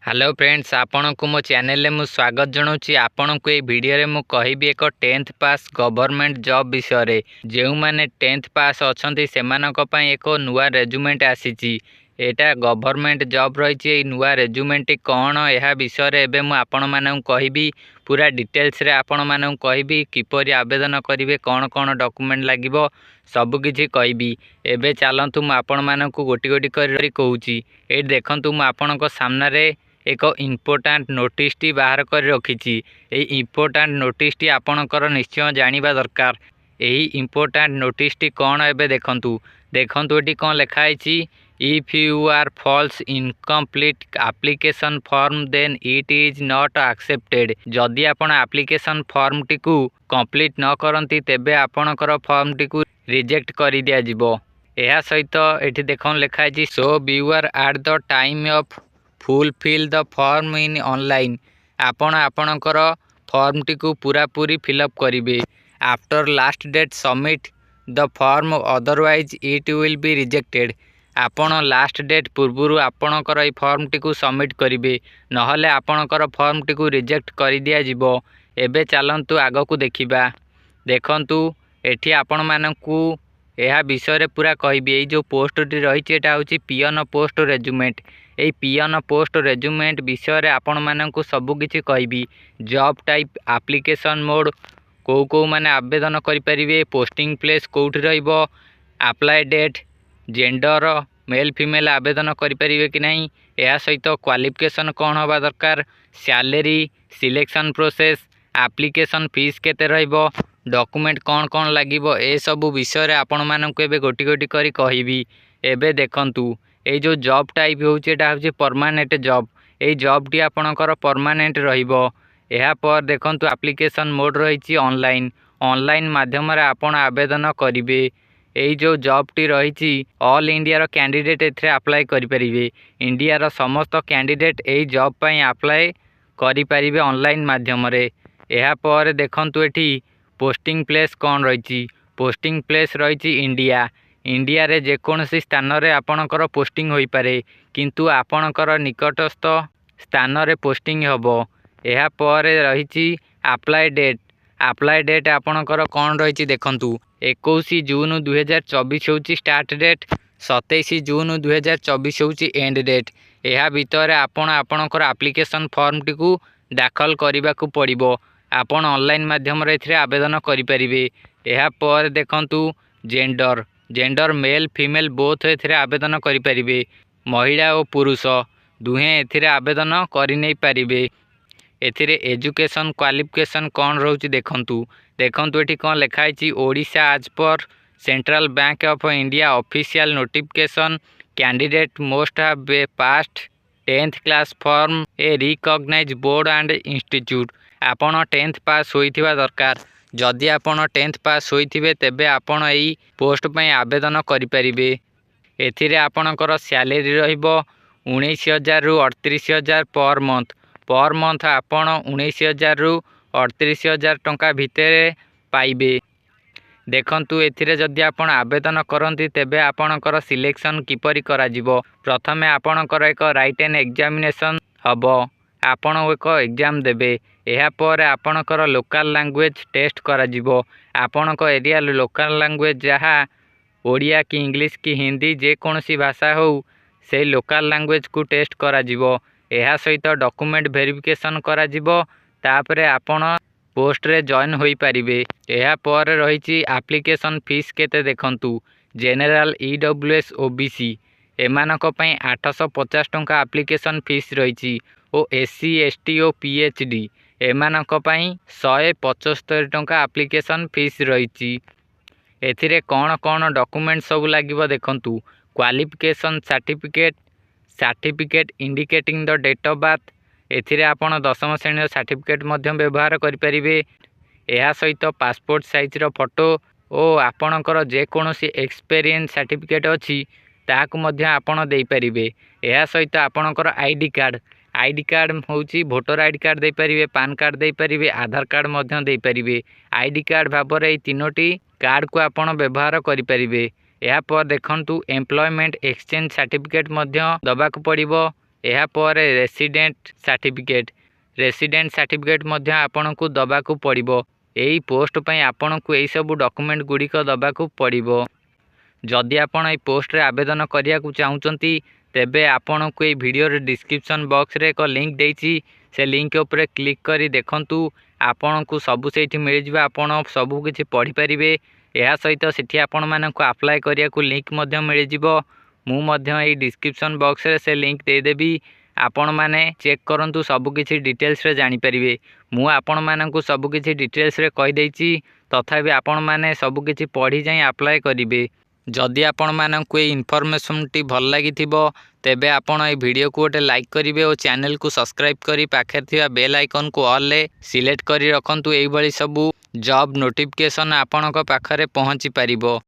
Hello friends, आपण को मो चैनल में स्वागत जनाऊँगी। आपण को ये वीडियो रे मु कहबी एक 10th पास गवर्नमेंट जॉब विषय रे। जो माने 10th पास अछंती सेमानक पई एक नुआ रेजुमेंट आसीची। एटा गवर्नमेंट जॉब रही नुआ रेजुमेंट कौन यह विषय रे एबे मु आपण मानू कहबी पूरा डिटेल्स रे आपण मानू कहबी किपरि आवेदन करिवे, कौन कौन डॉक्यूमेंट लागिवो सब किछि कहबी। एबे चलंतु मु आपण मानू गोटी गोटी करी कहूची। ए देखंतु मु आपणक सामने रे एक इम्पोर्टाट नोटिस टी बाहर कर रखी। इम्पोर्टाट नोटिस टी आपणकर निश्चय जानिबा दरकार। यही इम्पोर्टाट नोटिस टी कौन एबे देखंतु देखंतु एटी कौन लिखाई। If you are false incomplete application form then it is not accepted. जदि आपण एप्लिकेशन फॉर्म टी को कंप्लीट न करंती तेबे आपणकर फॉर्म टी को रिजेक्ट कर दिया जिवो। एहा सहित एठी देखन लिखाई so viewer at the time of fulfil the form in online. आपण आपणकर फॉर्म टी को पूरा पूरी फिलअप करिवे। After last date submit the form otherwise it will be rejected. आपण लास्ट डेट पूर्व आपणकर ए फॉर्म टी को सबमिट करिवे, नहले आपणकर फॉर्म टी को रिजेक्ट कर दिया जिवो। एबे चलंतु आगो को देखिबा। देखंतु एठी आपण मानकू यह विषय रे पूरा कहबी। ए जो पोस्ट टी रही एटा होची पियन पोस्ट रेजुमेंट। ए पियन पोस्ट रेजुमेंट विषय रे आपण मानकू सब किछि कहबी। जॉब टाइप, एप्लिकेशन मोड, को माने आवेदन करि परिवे, पोस्टिंग प्लेस कोठी रहइबो, apply date, gender male female आवेदन करि परिवे कि नहीं, एहा सहित क्वालिफिकेशन कौन होबा दरकार, salary, selection process, application fees केते रहइबो, डॉक्यूमेंट कौन कौन लागिबो, ए सब विषय रे आपण मानकू एबे गोटी गोटी करी कहबी। एबे देखंतु ए जो जॉब टाइप होउचे एटा होउचे परमानेंट जॉब। ए जॉब टी आपणकर परमानेंट रहिबो। एहा पर देखंतु एप्लिकेशन मोड रहिछि ऑनलाइन। ऑनलाइन माध्यम रे आपण आवेदन करिवे। ए जो जॉब टी रहिछि ऑल इंडिया रो कैंडिडेट एथरे अप्लाई करि परिवे। इंडिया रो समस्त कैंडिडेट ए जॉब पई अप्लाई करि परिवे ऑनलाइन माध्यम रे। एहा पर देखंतु एठी पोस्टिंग प्लेस कौन रही। पोस्टिंग प्लेस रही इंडिया। इंडिया रे जेकोसी स्थान रे आपणकर पोस्टिंग होई पारे, किंतु आपणकर निकटस्थ स्थान रे पोस्टिंग हबो। एहा पर रही अप्लाई डेट। अप्लाई डेट आपणकर कौन रही देखंतु 21 जून 2024 होची स्टार्ट डेट, 27 जून 2024 होची एंड डेट। एहा भितर आपण आपणकर एप्लिकेशन फॉर्म टी को दाखल करबा को पड़िबो। आपण ऑनलाइन माध्यम रे एथरे आवेदन करि परिवे। एहा पर देखंतु gender. Gender male female both एथरे आवेदन करि परिवे। महिला और पुरुष दुहे एथरे आवेदन करि नै परिवे। एथिरे एजुकेशन क्वालिफिकेशन कौन रहउची देखंतु देखंतु एठी कौन लिखाई। Odisha as per Central Bank of India official notification candidate most have passed 10th class from a recognise board and institute. आपण 10th पास होइथिबा दरकार। जदि आपण 10th पास होइथिबे तेबे आपण एई पोस्ट पई आवेदन करि परिबे। एथिरे आपणकर सैलरी रहिबो 19,000 रु 38,000 पर मंथ आपण 19,000 रु 38,000 टंका भितरे पाइबे। देखंतु एथिरे जदि आपण आवेदन करंती तेबे आपणकर सिलेक्शन किपरि करा जिवो। प्रथमे आपणकर एक राइटन एग्जामिनेशन हबो। आपण एक एग्जाम देबे। एहा पर आपणकर लोकल लैंग्वेज टेस्ट करा जिवो। आपणक एरिया लोकल लैंग्वेज जहा ओडिया कि इंग्लिश कि हिंदी जे कोनसी भाषा हो से लोकल लैंग्वेज को टेस्ट करा जिवो। एहा सहित डॉक्यूमेंट वेरिफिकेशन करा जिवो। तापरे आपण पोस्ट रे जॉइन होई परिबे। एहा पर रहिछि एप्लिकेशन फीस केते देखंतु। जनरल ईडब्ल्यूएस ओबीसी एमानक पई 850 टंका एप्लिकेशन फीस रहिछि ओ एससी एसटी ओ पीएचडी एमानक पई 175 टंका एप्लिकेशन फीस रहिछि। एथिरे कौन कौन डॉक्यूमेंट सब लागिबो देखंतु। Qualification certificate, certificate indicating the date of birth. एथिरे आपण 10वीं श्रेणी सर्टिफिकेट मध्य व्यवहार करि परिबे। एहा सहित पासपोर्ट साइज रो फोटो ओ आपणकर जे कोनोसी एक्सपीरियंस सर्टिफिकेट अछि ताकु मध्य आपण देई परिबे। एहा सहित आपणकर आईडी कार्ड। आईडी कार्ड होची वोटर आईडी कार्ड दे परिबे, पान कार्ड दे परिबे, आधार कार्ड मध्य दे परिबे। आईडी कार्ड भाबरे ए तीनोटी कार्ड को आपण व्यवहार करि परिबे। एहा पर देखंतु एम्प्लॉयमेंट एक्सचेंज सर्टिफिकेट मध्य दबाक पड़िबो। एहापर रेसिडेंट सर्टिफिकेट मध्य आपनकु दबाकु पड़िबो। एही पोस्ट पई आपनकु एही सब डॉक्यूमेंट गुड़िक दबाकु पड़िबो। जदि आपण एही पोस्ट रे आवेदन करिया को चाहुचंती तेबे आपनकु एही वीडियो रे डिस्क्रिप्शन बॉक्स रे एक लिंक देइची। से लिंक ऊपर क्लिक करी देखंतु आपनकु सब सेठी मिल जिबा। आपण सब किछि पढ़ी परिबे। एहा सहित सेठी आपण मानकु अप्लाई करिया को लिंक मध्य मिल जिवो। मु मध्य एही डिस्क्रिप्शन बॉक्स रे से लिंक दे देबी। आपण माने चेक करंतु सब किछि डिटेल्स रे जानि परिबे। मु आपण मानकु सब किछि डिटेल्स रे कहि देइची। तथापि आपण माने सब किछि पढ़ी जाई अप्लाई करिवे। जदि आपण मानकु ए इन्फॉर्मेशन टी भल लागिथिबो तेबे आपण ए वीडियो को गोटे लाइक करिवे और चैनल को सब्सक्राइब करी पाखे थिबा बेल आइकन को ऑल ले सिलेक्ट करी रखंतु। एही भली सब जॉब नोटिफिकेशन आपणक पाखरे पहुंची परिबो।